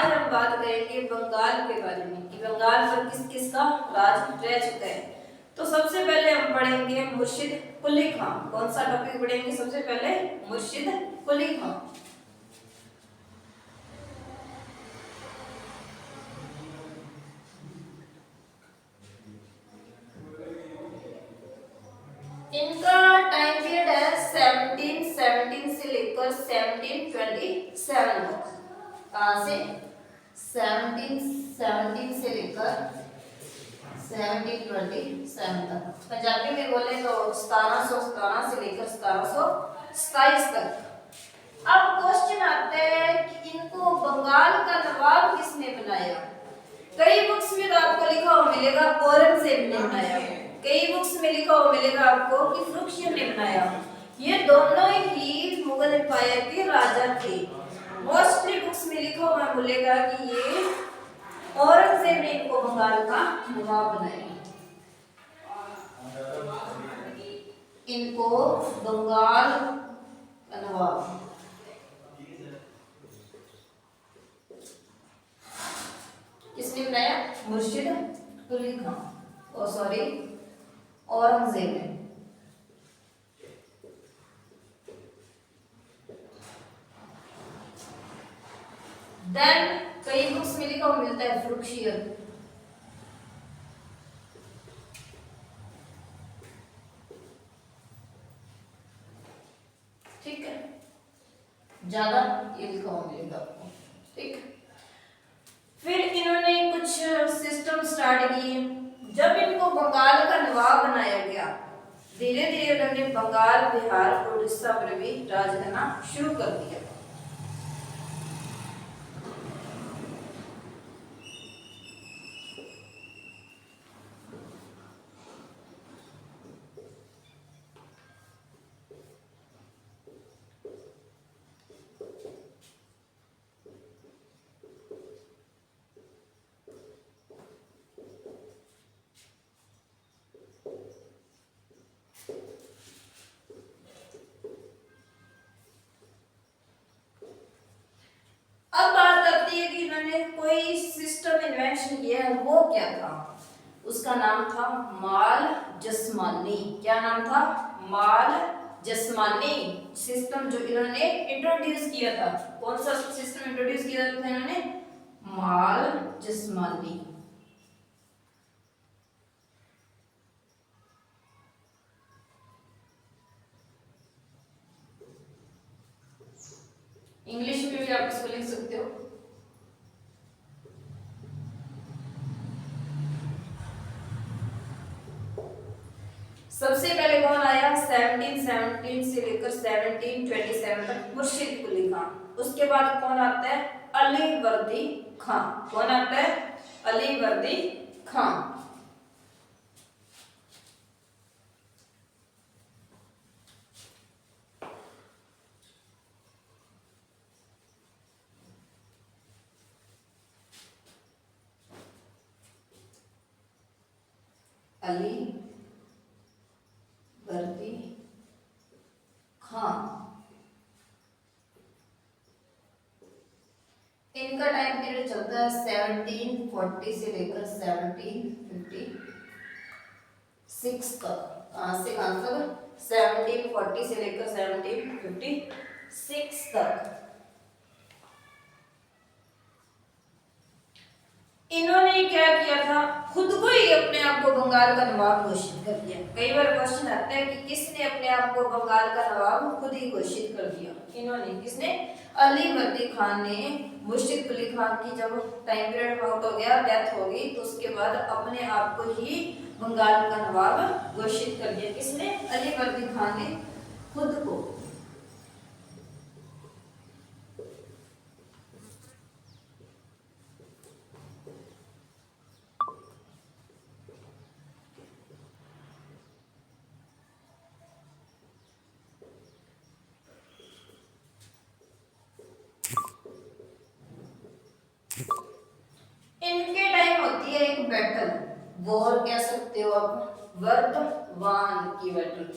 आज हम बात करेंगे बंगाल के बारे में कि बंगाल पर किस किस का राज रह चुका है। तो सबसे पहले हम पढ़ेंगे मुर्शिद कुली खां। कौन सा टॉपिक पढ़ेंगे सबसे पहले? मुर्शिद कुली खां। इनका टाइम पीरियड है 1717 से लेकर 1727 तक। कहां से? 1717 से लेकर 1727 तक। पंजाबी में बोले तो 1717 से लेकर 1727 तक। अब क्वेश्चन आता है कि इनको बंगाल का नवाब किसने बनाया? कई बुक्स में तो आपको लिखा हुआ मिलेगा औरंगजेब ने बनाया, कई बुक्स में लिखा हुआ मिलेगा आपको कि फ़रुखशियन ने बनाया। ये दोनों ही मुगल एम्पायर के राजा थे। मोस्टली बुक्स में लिखा हुआ मिलेगा कि ये औरंगजेब ने इनको बंगाल का नवाब बनाया। इनको बंगाल का नवाब किसने बनाया? मुर्शिद कुली खां, ओ सॉरी औरंगजेब ने। देन कई बुक्स में लिखा हुआ मिलता है फ़रुखशियन। ठीक है, ज्यादा ये लिखा हुआ मिलेगा आपको। ठीक, फिर इन्होंने कुछ सिस्टम स्टार्ट किए। जब इनको बंगाल का नवाब बनाया गया, धीरे धीरे उन्होंने बंगाल, बिहार, उड़ीसा पर भी राज करना शुरू कर दिया। अब बात करती है कि इन्होंने कोई सिस्टम इन्वेंशन किया है, वो क्या था? उसका नाम था माल जस्मानी। क्या नाम था? माल जस्मानी सिस्टम जो इन्होंने इंट्रोड्यूस किया था। कौन सा सिस्टम इंट्रोड्यूस किया था इन्होंने? माल जस्मानी। इंग्लिश में भी आप इसको लिख सकते हो। सबसे पहले कौन आया? 1717 से लेकर 1727 तक मुर्शिद कुली खां। उसके बाद कौन आता है? अली वर्दी खां। कौन आता है? अली वर्दी खां। अली वर्दी खां। इनका टाइम पीरियड चलता है 1740 से लेकर 1756 तक। कहां से कहां तक? 1740 से लेकर 1756 तक। इन्होंने क्या किया था? खुद को ही अपने आप को बंगाल का नवाब घोषित कर दिया। कई बार क्वेश्चन आता है कि किसने अपने आप को बंगाल का नवाब खुद ही घोषित कर दिया? इन्होंने। किसने? अली वर्दी खान ने मुर्शिद कुली खां की जब टाइम पीरियड आउट हो गया, डेथ हो गई, तो उसके बाद अपने आप को ही बंगाल का नवाब घोषित कर दिया। किसने? अली वर्दी खान ने खुद को। इनके टाइम होती है एक बैटल, वॉर कह सकते हो आप, वर्धमान की बैटल।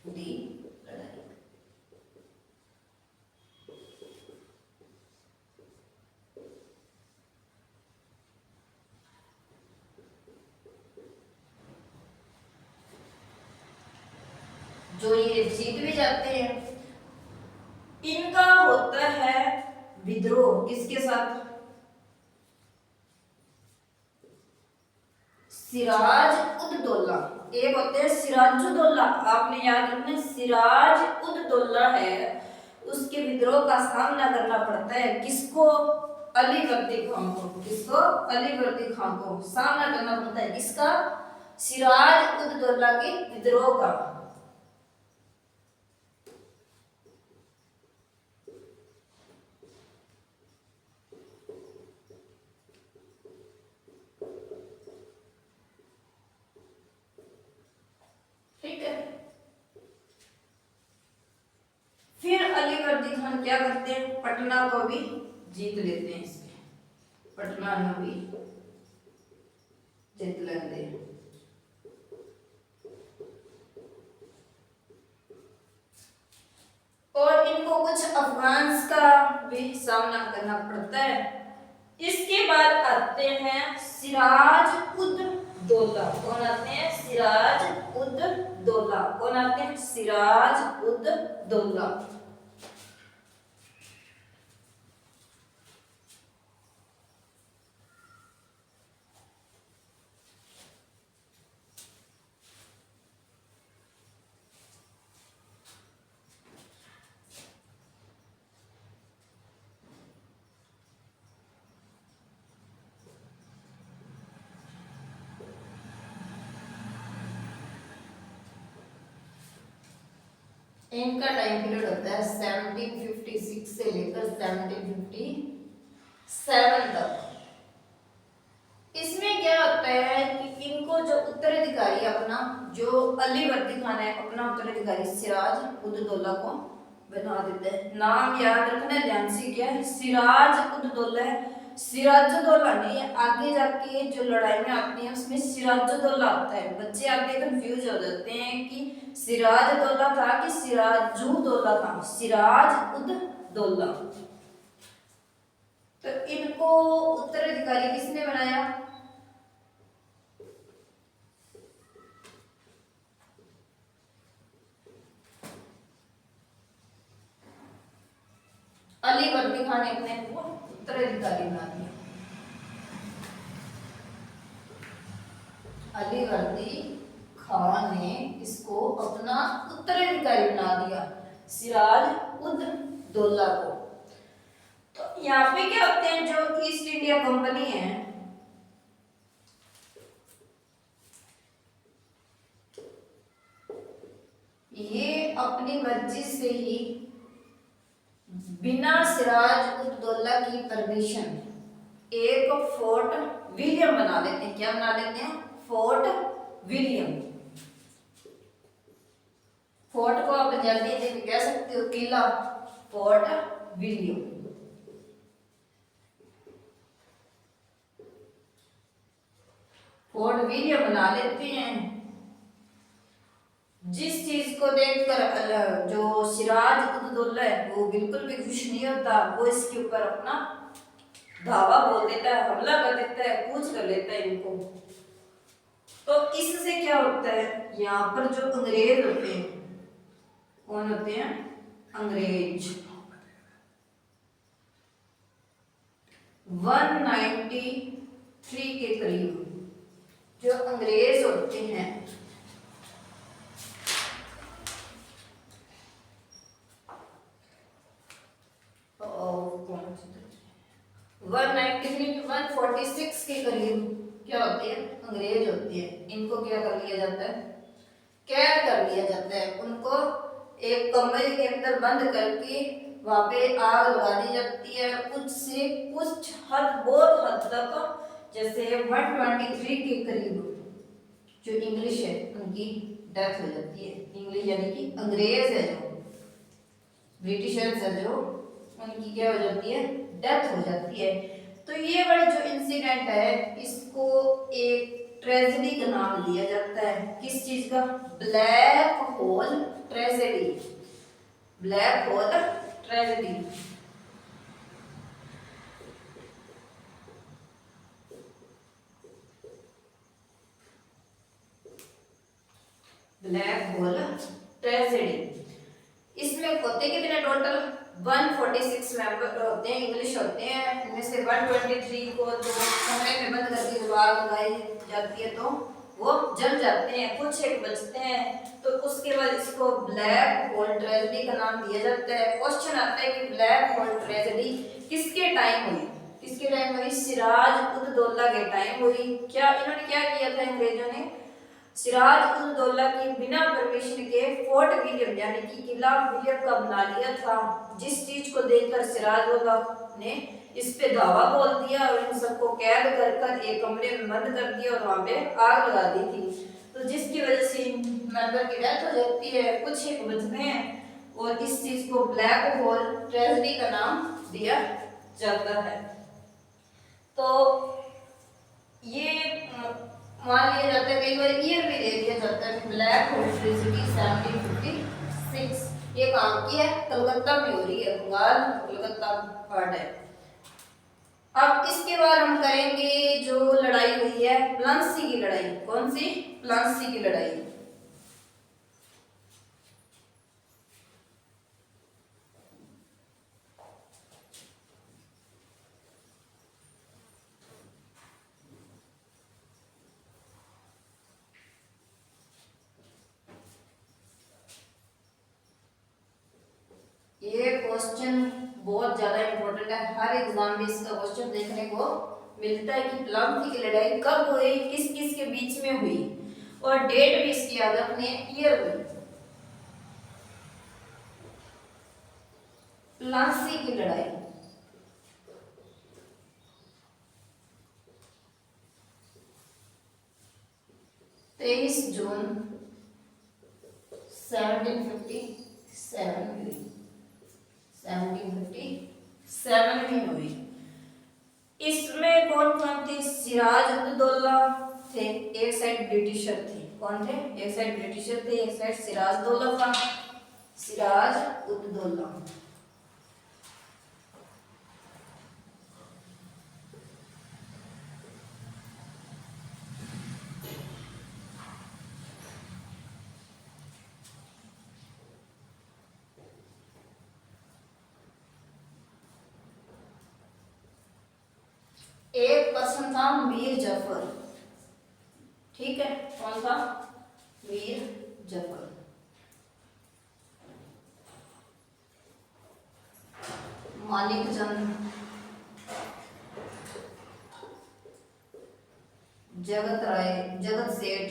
दी लड़ाई। जो ये जीत भी जाते हैं, इनका होता है विद्रोह किसके साथ? सिराज उद दौला। एक होते हैं सिराजुद्दौला, आपने याद रखना, सिराज उद दौला है, उसके विद्रोह का सामना करना पड़ता है किसको? अलीवर्दी खान को। किसको? अलीवर्दी खान को सामना करना पड़ता है किसका? सिराज उद दौला के विद्रोह का। ठीक है, फिर अलीवर्दी खान क्या करते हैं? पटना को भी जीत लेते हैं, इसमें पटना में भी जीत लेते हैं। और इनको कुछ अफगान्स का भी सामना करना पड़ता है। इसके बाद आते हैं सिराज उद दौला। कौन आते हैं? सिराज उद दौला। कौन आते हैं? सिराज उद दौला। इनका टाइम पीरियड होता है 1756 से लेकर 1757 तक। इसमें क्या होता है कि इनको जो उत्तराधिकारी अपना, जो अलीवर्दी खान है, अपना उत्तराधिकारी सिराज उद दौला को बना देते हैं। नाम याद रखना ध्यान से, क्या है? सिराज उद दौला है, सिराजुद्दौला नहीं। आगे जाके जो लड़ाई में आती है उसमें सिराजुद्दौला आता है। बच्चे आगे कंफ्यूज हो जाते हैं कि सिराजुद्दौला था कि सिराजुद्दौला था। सिराज उद दौला। तो इनको उत्तराधिकारी किसने बनाया? अलीवर्दी खान ने अपने को उत्तराधिकारी बना दिया। अलीवर्दी खान ने इसको अपना उत्तराधिकारी बना दिया, सिराज उद दौला को। तो यहाँ पे क्या होते हैं, जो ईस्ट इंडिया कंपनी है, ये अपनी मर्जी से ही बिना सिराज उद दौला की परमिशन एक फोर्ट विलियम बना लेते हैं। क्या बना लेते हैं? Fort William. फोर्ट को आप पंजाबी में कह सकते हो किला, फोर्ट विलियम। फोर्ट विलियम बना लेते हैं। जिस चीज को देखकर जो सिराज उद दौला है वो बिल्कुल भी खुश नहीं होता, वो इसके ऊपर अपना धावा बोल देता है, हमला कर देता है, कूच कर लेता है इनको। तो इससे क्या होता है, यहाँ पर जो अंग्रेज होते हैं, कौन होते हैं? अंग्रेज। 193 के करीब जो अंग्रेज होते हैं, 146 के करीब क्या होते हैं? अंग्रेज होते हैं। इनको क्या कर लिया जाता है? कैद कर लिया जाता है। उनको एक कमरे के अंदर बंद करके वहां पे आग लगा दी जाती है। कुछ से कुछ हद, बहुत हद तक, जैसे 123 के करीब जो इंग्लिश है उनकी डेथ हो जाती है। इंग्लिश यानी कि अंग्रेज है, जो ब्रिटिशर्स है, जो उनकी क्या हो जाती है? डेथ हो जाती है। तो ये वाली जो इंसिडेंट है, इसको एक ट्रेजेडी का नाम दिया जाता है। किस चीज का? Black hole tragedy, black hole tragedy. Black hole tragedy. इसमें होते कितने टोटल? 146 मेंबर होते हैं, इंग्लिश होते हैं। इनमें से 123 को जो कमरे में बंद करके दीवार लगाई जाती है तो वो जल जाते हैं, कुछ एक बचते हैं। तो उसके बाद इसको ब्लैक होल ट्रेजेडी का नाम दिया जाता है। क्वेश्चन आता है कि ब्लैक होल ट्रेजेडी किसके टाइम हुई? किसके टाइम हुई? सिराज उद दौला के टाइम हुई। क्या इन्होंने क्या किया था अंग्रेजों ने? सिराज उद दौला की बिना परमिशन के फोर्ट विलियम यानी कि किला विलियम का बना लिया था, जिस चीज को देखकर सिराज उद दौला ने इस पे दावा बोल दिया और इन सबको कैद कर एक कमरे में बंद कर दिया और वहां पे आग लगा दी थी। तो जिसकी वजह से मेंबर की डेथ हो जाती है, कुछ एक बचते हैं और इस चीज को ब्लैक होल ट्रेजेडी का नाम दिया जाता है। तो ये मान लिया जाता है, कई बार ईयर भी दे दिया जाता है। ब्लैक होल ट्रेजेडी 1756 ये काम की है, कलकत्ता में हो रही है, बंगाल कलकत्ता पार्ट है। अब इसके बाद हम करेंगे जो लड़ाई हुई है प्लासी की लड़ाई। कौन सी? प्लासी की लड़ाई। ये क्वेश्चन बहुत ज्यादा इंपॉर्टेंट है, हर एग्जाम में इसका क्वेश्चन देखने को मिलता है कि प्लासी की लड़ाई कब हुई, किस किस के बीच में हुई और डेट भी इसकी याद रखनी है, ईयर भी। प्लासी की लड़ाई 23 जून 1757 हुई, 1757 में हुई। इसमें कौन कौन थे? सिराज उद दौला थे, एक साइड ब्रिटिशर थे। कौन थे? एक साइड ब्रिटिशर थे, एक साइड सिराज दौला था। सिराज उद दौला। एक पर्सन था मीर जफर, ठीक है, कौन था? मीर जफर। मालिक चंद, जगत राय, जगत सेठ,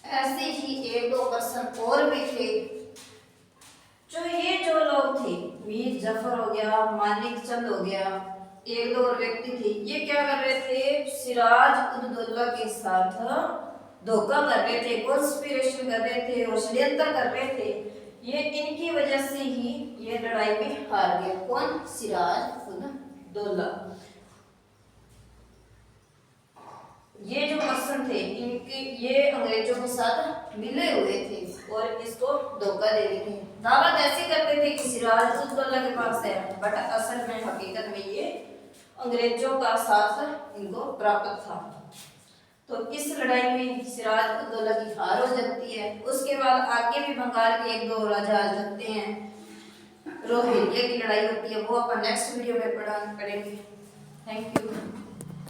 ऐसे ही एक दो पर्सन और भी थे। जो लोग थे, मीर जफर हो गया, मालिक चंद हो गया, एक दो और व्यक्ति थे, ये क्या कर रहे थे? सिराज उद दौला के साथ धोखा कर रहे थे, कॉन्स्पिरेशन कर रहे थे और षड्यंत्र कर रहे थे। ये इनकी वजह से ही ये लड़ाई में हार गया। कौन? सिराज उद दौला। ये जो पर्सन थे इनके ये अंग्रेजों के साथ मिले हुए थे और इसको धोखा दे रहे थे। दावा ऐसे करते थे कि सिराज उद दौला के पास है, बट असल में हकीकत में ये अंग्रेजों का साथ इनको प्राप्त था। तो इस लड़ाई में सिराज उद दौला की हार हो जाती है। उसके बाद आगे भी बंगाल के एक दो राजा आ जाते हैं, रोहिल्ला की लड़ाई होती है, वो अपन नेक्स्ट वीडियो में पढ़ेंगे। Thank you.